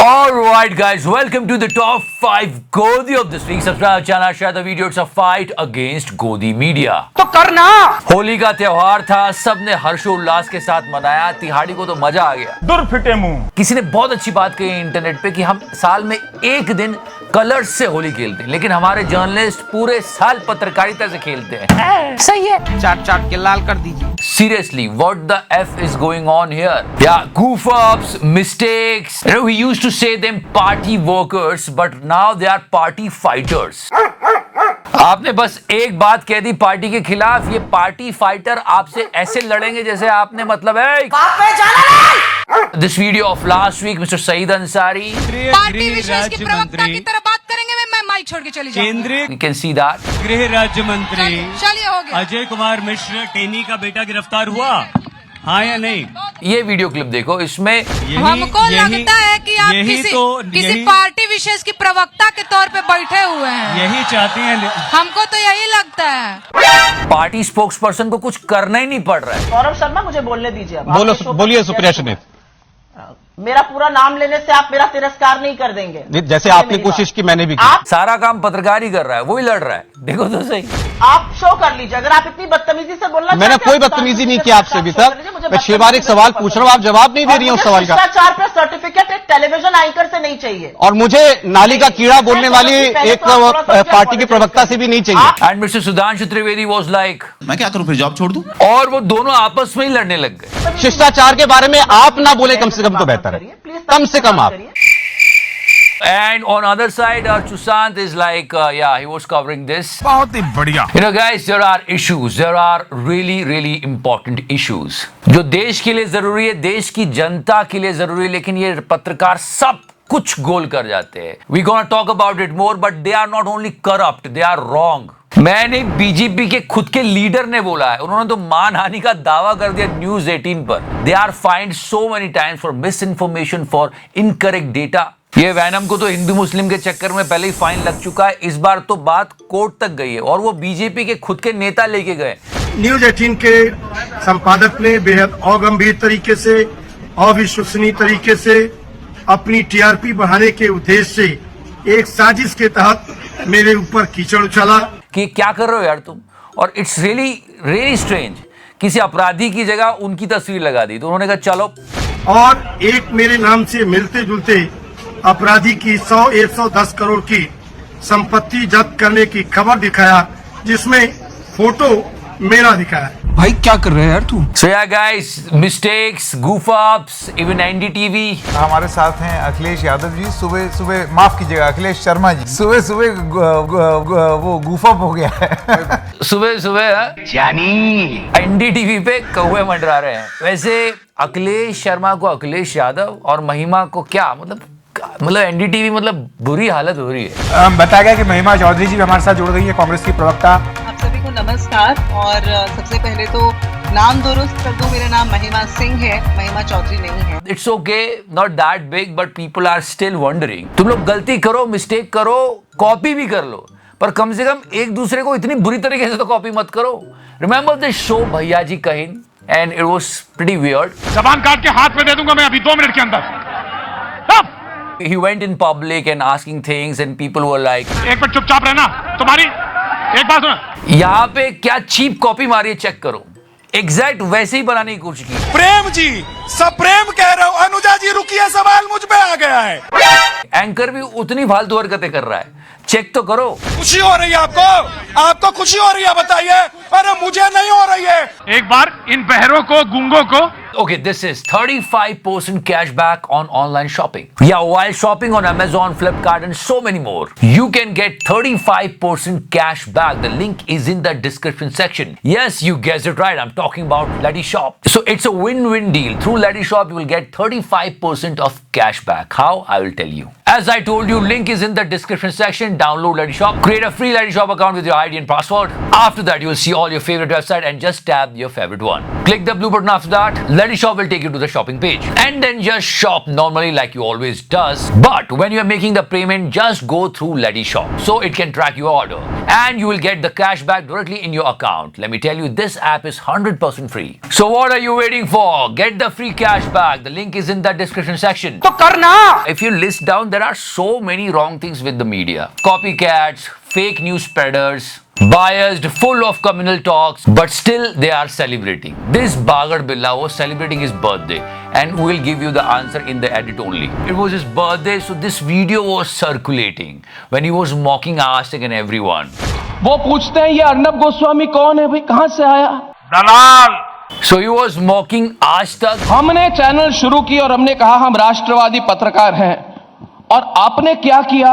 Alright guys, welcome to the top 5 Godi of this week. Subscribe our channel, share the video. It's a fight against Godi media. तो करना। होली का त्योहार था, सबने हर्षोल्लास के साथ मनाया। तिहाड़ी को तो मजा आ गया। दूर फिटे मुंह। किसी ने बहुत अच्छी बात कही इंटरनेट पे कि हम साल में एक दिन कलर्स से होली खेलते हैं, लेकिन हमारे जर्नलिस्ट पूरे साल पत्रकारिता से खेलते हैं। सही है, चाट चाट के लाल कर दीजिए। Seriously, what the F is going on here? Yeah, goof ups, mistakes. You know, we used to say them party workers, but now they are party fighters. आपने बस एक बात कह दी पार्टी के खिलाफ, ये पार्टी फाइटर आपसे ऐसे लड़ेंगे जैसे आपने मतलब है। This video of last week, Mr. Saeed Ansari. Party विशेष की प्रवक्ता की तरह बात करेंगे, मैं माइक छोड़ के चली जाऊंगी। केंद्रीय We can see that. गृह राज्य मंत्री चलिए हो गया। अजय कुमार मिश्र टेनी का बेटा गिरफ्तार हुआ, हाँ या नहीं? ये वीडियो क्लिप देखो, इसमें हमको लगता है कि आप किसी पार्टी विशेष की प्रवक्ता के तौर पे बैठे हुए हैं। यही चाहती हैं। हमको तो यही लगता है। पार्टी स्पोक्स पर्सन को कुछ करना ही नहीं पड़ रहा है। गौरव शर्मा, मुझे बोलने दीजिए। बोलिए सुप्रिया सुनीत। मेरा पूरा नाम लेने से आप मेरा तिरस्कार नहीं कर देंगे। जैसे आपने कोशिश की, मैंने भी की। आप सारा काम पत्रकार ही कर रहा है, वही लड़ रहा है। देखो तो सही। आप शो कर लीजिए। अगर आप इतनी बदतमीजी से बोलना मैंने चाहते हैं, कोई तो बदतमीजी नहीं आप की आपसे अभी तक। मैं 6 बार एक सवाल पूछ रहा हूँ, आप जवाब नहीं दे रही हैं उस सवाल का। भ्रष्टाचार पे सर्टिफिकेट एक टेलीविजन एंकर से नहीं चाहिए, और मुझे नाली का कीड़ा बोलने वाली एक पार्टी के प्रवक्ता से भी नहीं चाहिए। And mister Sudhanshu Trivedi was like, मैं क्या करूं, फिर जॉब छोड़ दूं? और वो दोनों आपस में ही लड़ने लग गए। शिष्टाचार के बारे में आप ना बोले कम से कम तो बेहतर है, कम से कम आप। And on other side, Sushant is like, yeah, he was covering this. बहुत ही बढ़िया। You know, guys, there are issues. There are really, really important issues. जो देश के लिए जरूरी है, देश की जनता के लिए जरूरी है, लेकिन ये पत्रकार सब कुछ गोल कर जाते हैं। We gonna talk about it more, but they are not only corrupt, they are wrong. मैंने बीजेपी के खुद के लीडर ने बोला है, उन्होंने तो मानहानि का दावा कर दिया न्यूज 18 पर। They are fined so many times for misinformation, for incorrect data. ये वैनम को तो हिंदू मुस्लिम के चक्कर में पहले ही फाइन लग चुका है, इस बार तो बात कोर्ट तक गई है, और वो बीजेपी के खुद के नेता लेके गए। न्यूज 18 के संपादक ने बेहद अगंभीर तरीके से, अविश्वसनीय तरीके से अपनी टीआरपी बढ़ाने के उद्देश्य से एक साजिश के तहत मेरे ऊपर कीचड़ उछाला कि क्या कर रहे हो यार तुम, और इट्स रियली रियली स्ट्रेंज। किसी अपराधी की जगह उनकी तस्वीर लगा दी, तो उन्होंने कहा चलो। और एक मेरे नाम से मिलते जुलते अपराधी की 100-110 करोड़ की संपत्ति जब्त करने की खबर दिखाया, जिसमें फोटो मेरा दिखाया। भाई क्या कर रहे हैं यार तू? So yeah guys, mistakes, goof ups, even NDTV. हमारे साथ हैं अखिलेश यादव जी। सुबह सुबह, माफ कीजिएगा अखिलेश शर्मा जी, सुबह सुबह वो goof up हो गया है। सुबह सुबह जानी NDTV पे कौवे मंडरा रहे हैं। वैसे अखिलेश शर्मा को अखिलेश यादव और महिमा को क्या मतलब NDTV मतलब बुरी हालत हो रही है। बताया गया कि महिमा चौधरी जी हमारे साथ जुड़ गई है, कांग्रेस की प्रवक्ता। आप सभी को नमस्कार। और सबसे पहले तो नाम दुरुस्त कर दूं, मेरा नाम महिमा सिंह है, महिमा चौधरी नहीं है। It's okay, not that big, but people are still wondering. तुम लोग गलती करो, मिस्टेक करो, कॉपी भी कर लो, पर कम से कम एक दूसरे को इतनी बुरी तरीके से तो कॉपी मत करो। रिमेंबर दिस शो भैया जी कहिन, and it was pretty weird. जबान काट के हाथ में दे दूंगा मैं अभी 2 मिनट के अंदर। He went in public and asking things and people were like, एक मिनट चुपचाप रहना, तुम्हारी एक बात सुनो। यहाँ पे क्या चीप कॉपी मारी है, चेक करो। एग्जैक्ट वैसे ही बनाने की कोशिश की। प्रेम जी, सब प्रेम कह रहे हो। अनुजा जी रुकिए, सवाल मुझ पे आ गया है। एंकर भी उतनी फालतू हरकतें कर रहा है, चेक तो करो। खुशी हो रही है आपको? आपको खुशी हो रही है बताइए। अरे मुझे नहीं हो रही है। एक बार इन बहरों को, गूंगों को। Okay, this is 35% cashback on online shopping. Yeah, while shopping on Amazon, Flipkart and so many more, you can get 35% cash back. The link is in the description section. Yes, you guessed it right. I'm talking about Laddy Shop. So it's a win-win deal. Through Laddy Shop, you will get 35% of cash back. How? I will tell you. As I told you, link is in the description section. Download Leddy Shop. Create a free Leddy Shop account with your ID and password. After that, you will see all your favorite website and just tab your favorite one. Click the blue button after that. Leddy Shop will take you to the shopping page. And then just shop normally like you always does. But when you are making the payment, just go through Leddy Shop so it can track your order. And you will get the cash back directly in your account. Let me tell you, this app is 100% free. So what are you waiting for? Get the free cash back. The link is in the description section. तो करना। If you list down, there are so many wrong things with the media. Copycats, fake news spreaders, biased, full of communal talks, but still they are celebrating. This Bagar Billa was celebrating his birthday, and we'll give you the answer in the edit only. It was his birthday, so this video was circulating when he was mocking Ashtik and everyone. वो पूछते हैं ये अर्नब गोस्वामी कौन है भाई, कहां से आया? दलाल। So he was mocking Ashtik. हमने चैनल शुरू की और हमने कहा हम राष्ट्रवादी पत्रकार हैं, और आपने क्या किया?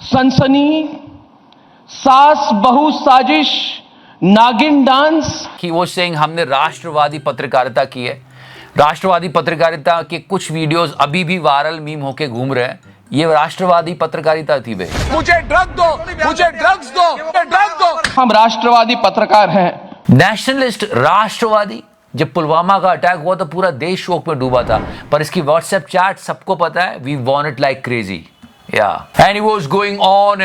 सनसनी, सास बहू साजिश, नागिन डांस। He was saying हमने राष्ट्रवादी पत्रकारिता की है। राष्ट्रवादी पत्रकारिता के कुछ वीडियोस अभी भी वायरल मीम होके घूम रहे हैं। ये राष्ट्रवादी पत्रकारिता थी बे। मुझे ड्रग दो, मुझे ड्रग्स दो, ड्रग दो। हम राष्ट्रवादी पत्रकार हैं। नेशनलिस्ट राष्ट्रवादी। जब पुलवामा का अटैक हुआ तो पूरा देश शोक में डूबा था, पर इसकी व्हाट्सएप चैट सबको पता है। We want it like crazy, yeah and he was going on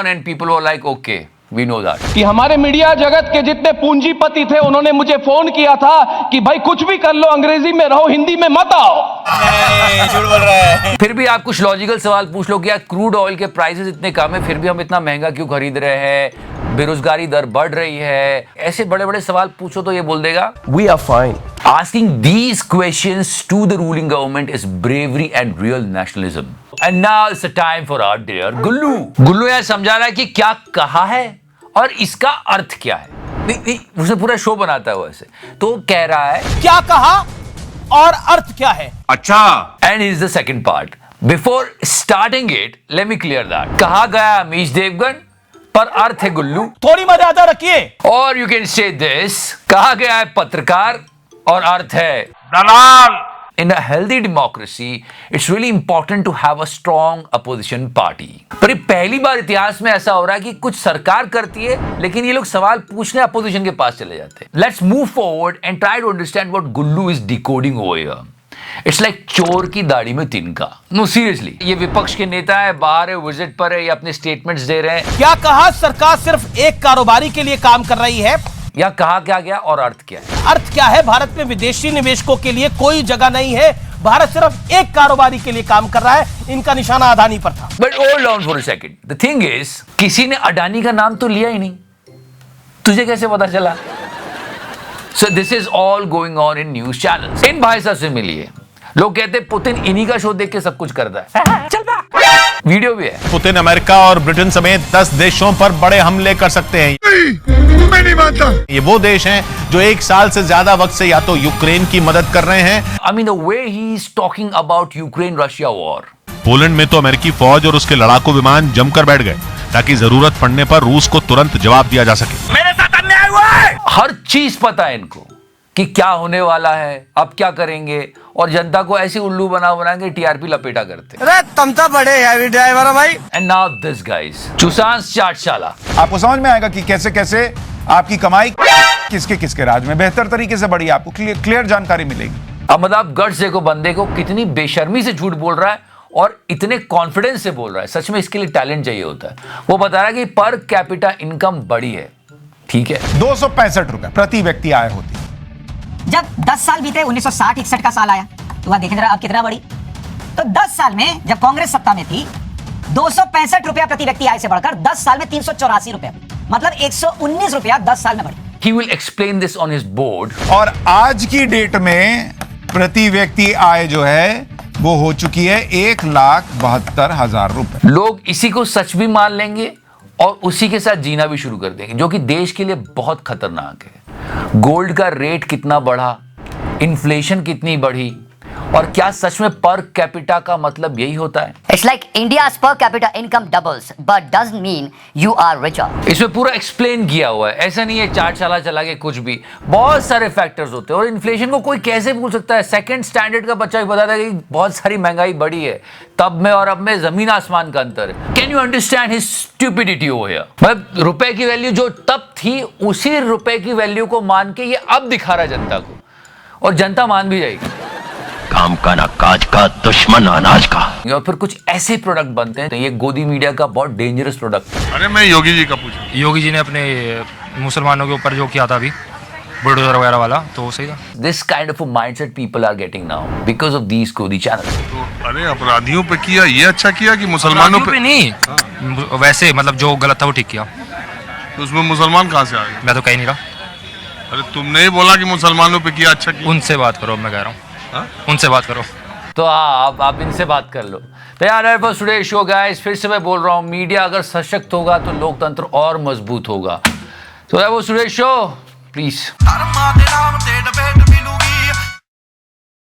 and people were like okay, we know that. कि हमारे मीडिया जगत के जितने पूंजीपति थे उन्होंने मुझे फोन किया था कि भाई कुछ भी कर लो, अंग्रेजी में रहो, हिंदी में मत आओ। झूठ बोल रहा है। फिर भी आप कुछ लॉजिकल सवाल पूछ लो कि यार क्रूड ऑयल के प्राइसेस इतने कम है, फिर भी हम इतना महंगा क्यों खरीद रहे हैं? बेरोजगारी दर बढ़ रही है। ऐसे बड़े बड़े सवाल पूछो तो ये बोल देगा We are fine. Asking these questions to the ruling government is bravery and real nationalism. And now it's the time for our dear गुल्लू। गुल्लू यह समझा रहा है कि क्या कहा है और इसका अर्थ क्या है। नहीं, उसे पूरा शो बनाता है वैसे। तो कह रहा है क्या कहा और अर्थ क्या है? अच्छा। And here's the second part. Before starting it, let me clear that. कहा गया अमीश देवगन, पर अर्थ है गुल्लू। थोड़ी मर्यादा रखिए। और यू कैन से दिस, कहा गया है पत्रकार और अर्थ है दलाल। In a healthy democracy, it's really important to have a strong opposition party. पर ये पहली बार इतिहास में ऐसा हो रहा है कि कुछ सरकार करती है, लेकिन ये लोग सवाल पूछने अपोजिशन के पास चले जाते हैं। Let's move forward and try to understand what Gullu is decoding over here. It's like चोर की दाढ़ी में तिनका। No, seriously, ये विपक्ष के नेता है, बाहर है, विजिट पर है, ये अपने स्टेटमेंट्स दे रहे हैं। क्या कहा? सरकार सिर्फ एक कारोबारी के लिए काम कर रही है। या कहा क्या गया और अर्थ क्या है? अर्थ क्या है? भारत में विदेशी निवेशकों के लिए कोई जगह नहीं है। भारत सिर्फ एक कारोबारी के लिए काम कर रहा है। इनका निशाना अडानी पर था। But hold on for a second. The thing is, किसी ने अडानी का नाम तो लिया ही नहीं। तुझे कैसे पता चला? So this is all going on in news channels. इन भाई साहब से मिलिए। लोग कहते हैं पुतिन इन्हीं का शो देख के सब कुछ करता है। चल बा। वीडियो भी है। पुतिन अमेरिका और ब्रिटेन समेत 10 देशों पर बड़े हमले कर सकते हैं। मैं नहीं मानता। ये वो देश हैं जो 1 साल से ज्यादा वक्त से या तो यूक्रेन की मदद कर रहे हैं। I mean the way he is talking about Ukraine-Russia war. Poland में तो अमेरिकी फौज और उसके लड़ाकू विमान जमकर बैठ गए ताकि जरूरत पड़ने पर रूस को तुरंत जवाब दिया जा सके। मेरे साथ अन्याय हुआ है। हर चीज पता है इनको कि क्या होने वाला है, अब क्या करेंगे, और जनता को ऐसी उल्लू बना के टीआरपी लपेटा करते। अरे तुम तो बड़े हैवी ड्राइवर हो भाई। एंड नाउ दिस गाइस, चुसांस चाटशाला। आपको समझ में आएगा कि कैसे कैसे आपकी कमाई किसके किसके राज में बेहतर तरीके से बढ़ी, आपको क्लियर जानकारी मिलेगी। अब मतलब गट्स देखो बंदे को, कितनी बेशर्मी से झूठ बोल रहा है और इतने कॉन्फिडेंस से बोल रहा है। सच में इसके लिए टैलेंट चाहिए होता है। वो बता रहा है कि पर कैपिटा इनकम बड़ी है, ठीक है, 265 रुपए प्रति व्यक्ति आय होती है। जब 10 साल बीते, 1960-61 का साल आया, तो वह देखें जरा अब कितना बढ़ी। तो 10 साल में जब कांग्रेस सत्ता में थी, 265 रुपया प्रति व्यक्ति आय से बढ़कर 10 साल में 384 रुपया, मतलब 119 रुपया 10 साल में बढ़ी। He will explain this on his board. और आज की डेट में प्रति व्यक्ति आय जो है वो हो चुकी है 1,72,000 रुपए। लोग इसी को सच भी मान लेंगे और उसी के साथ जीना भी शुरू कर देंगे, जो कि देश के लिए बहुत खतरनाक है। गोल्ड का रेट कितना बढ़ा, इन्फ्लेशन कितनी बढ़ी, और क्या सच में पर कैपिटा का मतलब यही होता है? It's like India's per capita income doubles, but doesn't mean you are richer. इसमें पूरा एक्सप्लेन किया हुआ है, ऐसा नहीं है चार साल चला के कुछ भी, बहुत सारे फैक्टर्स होते हैं और इन्फ्लेशन को कोई कैसे भूल सकता है? सेकंड स्टैंडर्ड का बच्चा भी बताता है कि बहुत सारी महंगाई बढ़ी है, तब में और अब में जमीन आसमान का अंतर है। Can you understand his stupidity over here? मतलब रुपए की वैल्यू जो तब थी उसी रुपए की वैल्यू को मान के ये अब दिखा रहा है जनता को, और जनता मान भी जाएगी। काम का ना काज का, दुश्मन अनाज का। और फिर कुछ ऐसे प्रोडक्ट बनते हैं, तो ये गोदी मीडिया का बहुत डेंजरस प्रोडक्ट है। अरे मैं योगी जी का पूछा, योगी जी ने अपने मुसलमानों के ऊपर जो किया था अभी बुलडोजर वगैरह वाला, तो सही था। This kind of mindset people are getting now because of these godi channels. तो अरे अपराधियों पे किया, ये अच्छा किया कि मुसलमानों पे नहीं? वैसे मतलब जो गलत था वो ठीक किया। तो उसमें मुसलमान कहाँ से आ गए? मैं तो कह नहीं रहा। अरे तुमने ही बोला कि मुसलमानों पे किया, अच्छा किया। उनसे बात करो, मैं कह रहा हूँ उनसे बात करो। तो हाँ, आप इनसे बात कर लो। तो यार फॉर टुडे शो गाइस, फिर से मैं बोल रहा हूँ, मीडिया अगर सशक्त होगा तो लोकतंत्र और मजबूत होगा। तो that was today show, please.